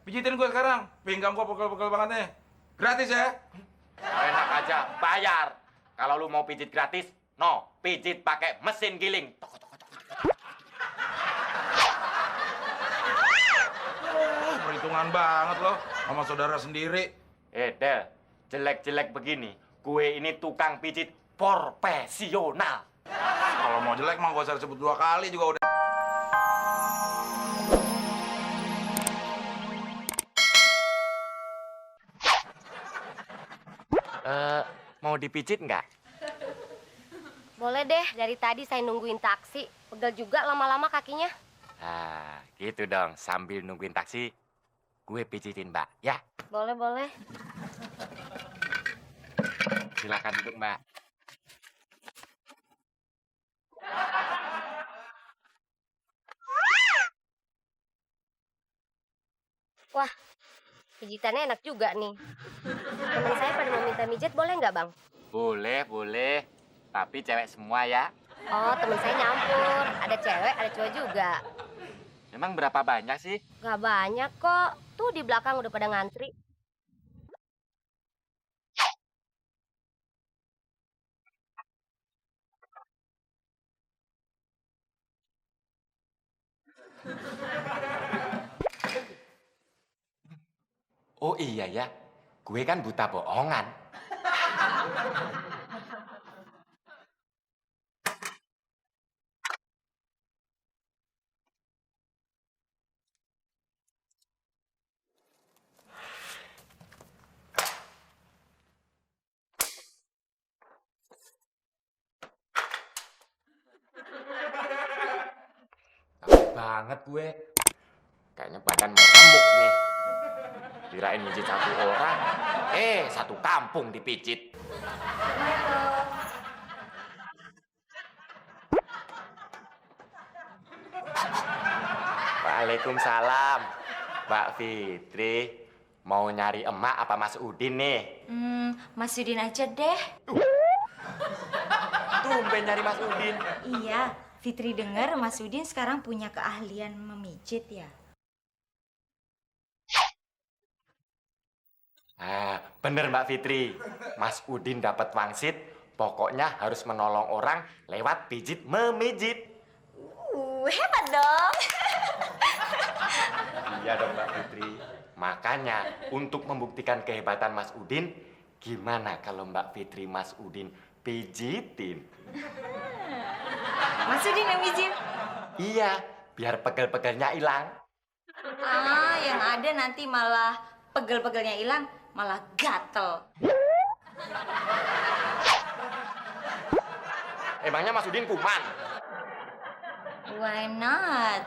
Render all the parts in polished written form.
pijitin gue sekarang. Pinggang gue pegel-pegel banget nih. Gratis ya? Enak aja, bayar. Kalau lu mau pijit gratis, no, pijit pakai mesin giling. Perhitungan banget loh sama saudara sendiri. Del, jelek-jelek begini, gue ini tukang pijit profesional. Kalau mau jelek mah gak usah disebut 2 kali juga udah. Mau dipijit nggak? Boleh deh, dari tadi saya nungguin taksi. Pegel juga lama-lama kakinya. Nah, gitu dong. Sambil nungguin taksi, gue pijitin, Mbak. Ya, Boleh, boleh. silakan duduk, Mbak. Wah, pijitannya enak juga nih. Teman saya pada mau minta mijet, boleh nggak, Bang? Boleh, boleh. Tapi cewek semua ya. Oh, teman saya nyampur. Ada cewek, ada cowok juga. Emang berapa banyak sih? Nggak banyak kok. Tuh di belakang udah pada ngantri. Oh iya ya, gue kan buta bohongan. Takut banget gue. Kayaknya badan mau remuk nih. Kirain mijit satu orang, satu kampung dipijit. Waalaikumsalam, Mbak Fitri. Mau nyari emak apa Mas Udin nih? Mas Udin aja deh. Tumben nyari Mas Udin. Iya, Fitri dengar Mas Udin sekarang punya keahlian memijit ya. Bener Mbak Fitri. Mas Udin dapat wangsit, pokoknya harus menolong orang lewat pijit memijit. Hebat dong. Iya dong Mbak Fitri. Makanya untuk membuktikan kehebatan Mas Udin, gimana kalau Mbak Fitri Mas Udin pijitin? Mas Udin yang mijit? Iya, biar pegel-pegelnya hilang. Yang ada nanti malah pegel-pegelnya hilang, malah gatel. Emangnya Mas Udin kuman? Why not?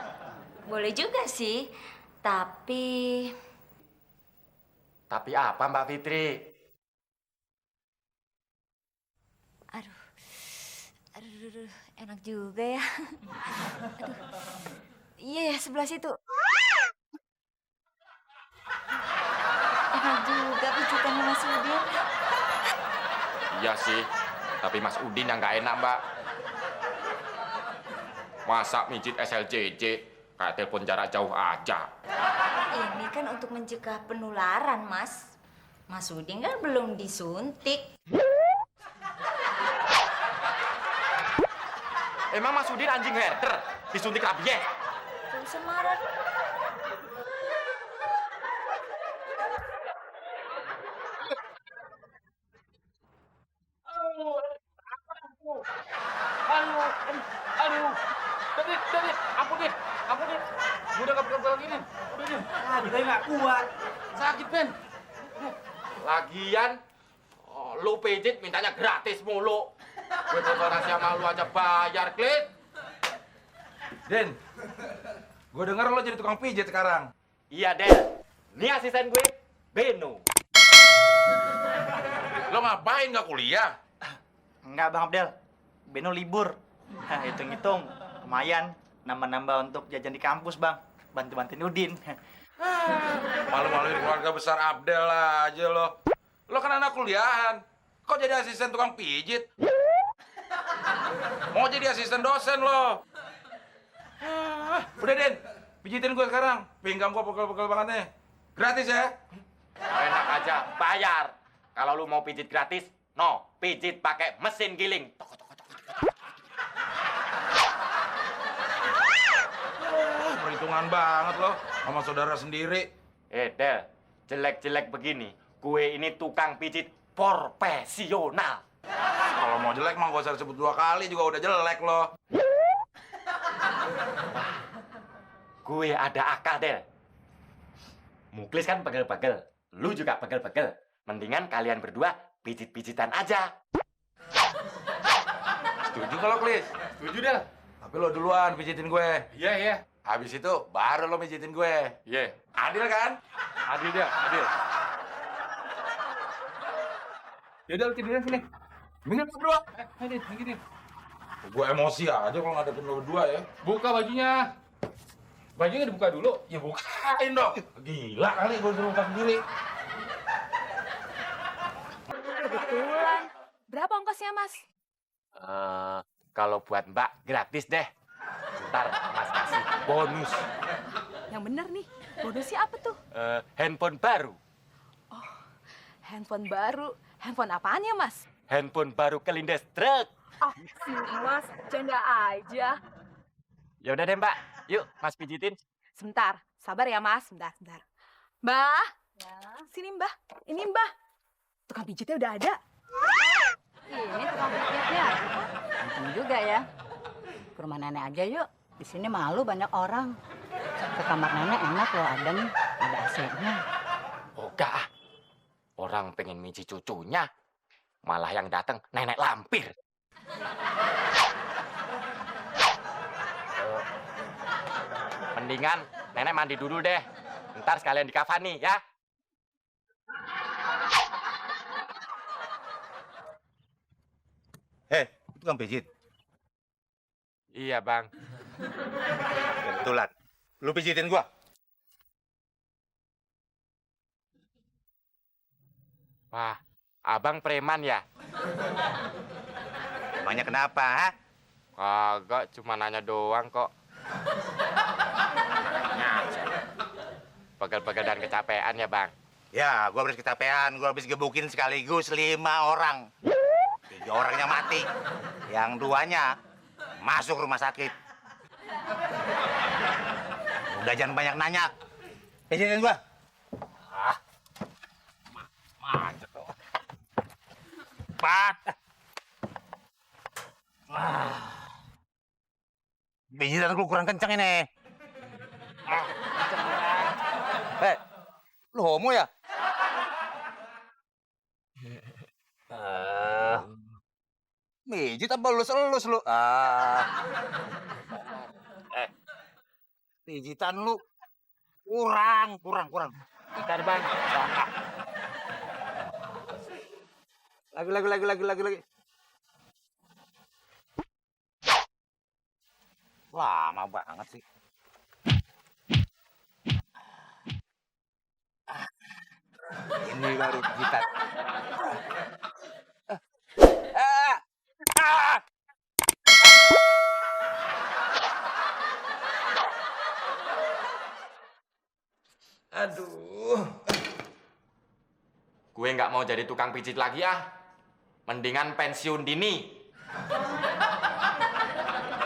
Boleh juga sih, tapi... Tapi apa Mbak Fitri? Aduh, enak juga ya. Aduh, iya ya sebelah situ. Enak juga pijitannya Mas Udin. Iya sih, tapi Mas Udin yang nggak enak Mbak. Masa mijit SLJJ, kayak telepon jarak jauh aja. Ini kan untuk mencegah penularan, Mas. Mas Udin kan belum disuntik. Emang Mas Udin anjing herder, disuntik rabies? Tuh semarat. Aduh. Dit, ampun dit. Gue udah gak pegel gini. Udah dit. Kita nggak kuat. Sakit Ben. Lagian, lu pijit mintanya gratis mulu. Gue toleransi sama lu aja bayar, Klit. Den, gue denger lo jadi tukang pijit sekarang. Iya, Del. Ini asisten gue, Beno. Lo ngapain gak kuliah? Enggak, Bang Abdel. Beno libur. Hitung-hitung lumayan nambah-nambah untuk jajan di kampus, Bang. Bantu-bantuin Udin. Malu-maluin keluarga besar Abdel aja lo. Lo kan anak kuliahan. Kok jadi asisten tukang pijit? Mau jadi asisten dosen lo. Udah Den, pijitin gue sekarang. Pinggang gue pegel-pegel banget nih. Gratis ya? Enak aja, bayar. Kalau lu mau pijit gratis, no, pijit pakai mesin giling. Perhitungan banget loh sama saudara sendiri. Del, jelek-jelek begini, gue ini tukang pijit profesional. Kalau mau jelek mah gak usah disebut 2 kali juga udah jelek loh. Gue ada akal, Del. Muklis kan pegel-pegel, lu juga pegel-pegel. Mendingan kalian berdua pijit-pijitan aja. Setuju kalau Klis? Setuju, Del. Tapi lo duluan pijitin gue. Iya, iya. Habis itu baru lo pijitin gue. Iya. Adil kan? Adil, Del. Adil. Ya udah, lu tiduran sini. Mendingan lu berdua. Ayo, gini. Gue emosi aja kalau ngadepin lo berdua ya. Buka bajunya. Bajunya dibuka dulu. Ya bukain dong. Gila kali gue suruh buka sendiri. Kebetulan. Berapa ongkosnya, Mas? Kalau buat Mbak gratis deh. Ntar Mas kasih bonus. Yang bener nih. Bonusnya apa tuh? Handphone baru. Handphone baru. Handphone apaan ya, Mas? Handphone baru kelindes truk. Ah, si Mas. Canda aja. Ya udah deh Mbak, yuk Mas pijitin. Sebentar. Sabar ya, Mas. Sebentar. Mbah. Ya. Sini, Mbah. Ini, Mbah. Tukang pijitnya udah ada. Ini tukang pijitnya. Untung juga ya. Ke rumah nenek aja yuk. Di sini malu banyak orang. Ke kamar nenek enak loh, adem. Ada AC-nya. Oga, orang pengen miji cucunya, malah yang datang nenek lampir. Mendingan nenek mandi dulu deh. Ntar sekalian di kafani ya. Tukang pijit. Iya bang. Kebetulan. Lu pijitin gua. Wah, abang preman ya? Emangnya kenapa, ha? Kagak, cuma nanya doang kok. Ngajar. Pegel-pegel dan kecapean ya bang? Ya, gua habis kecapean. Gua habis gebukin sekaligus 5 orang. 3 orangnya mati. Yang 2-nya masuk rumah sakit. Udah jangan banyak nanya. Pijitin gua. Macet loh. Pat. Pijitan lu kurang kenceng ini. Lu homo ya? Mijit apa elus-elus lu? Pijitan lu kurang. Bentar bang. Lagi. Lama banget sih. Ini baru pijitan. Aduh. Gue nggak mau jadi tukang pijit lagi ah. Mendingan pensiun dini.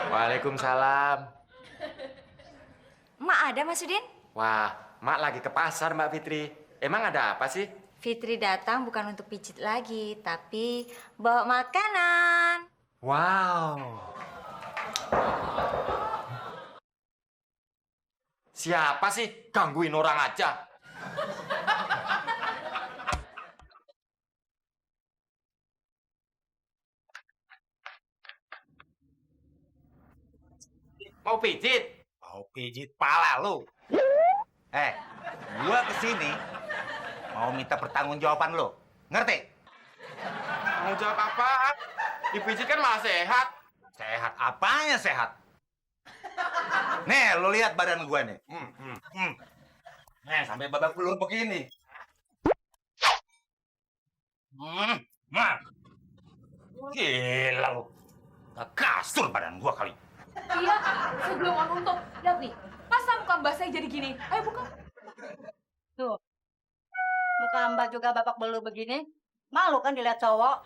Waalaikumsalam. Mak ada, Mas Udin? Wah, Mak lagi ke pasar Mbak Fitri. Emang ada apa sih? Fitri datang bukan untuk pijit lagi, tapi bawa makanan. Wow. Siapa sih? Gangguin orang aja. Mau pijit? Mau pijit pala lu. Gua kesini mau minta pertanggungjawaban lu. Ngerti? Mau jawab apa? Dipijit kan malah sehat. Sehat apanya sehat? Nih, lu lihat badan gua nih. Nih, sampai babak belur begini. Nah. Gila lu. Gak kasur badan gua kali. Iya, sebelum on untuk. Lihat nih. Masa muka mbak saya jadi gini? Ayo buka. Tuh, Tambah juga babak belur begini. Malu kan dilihat cowok.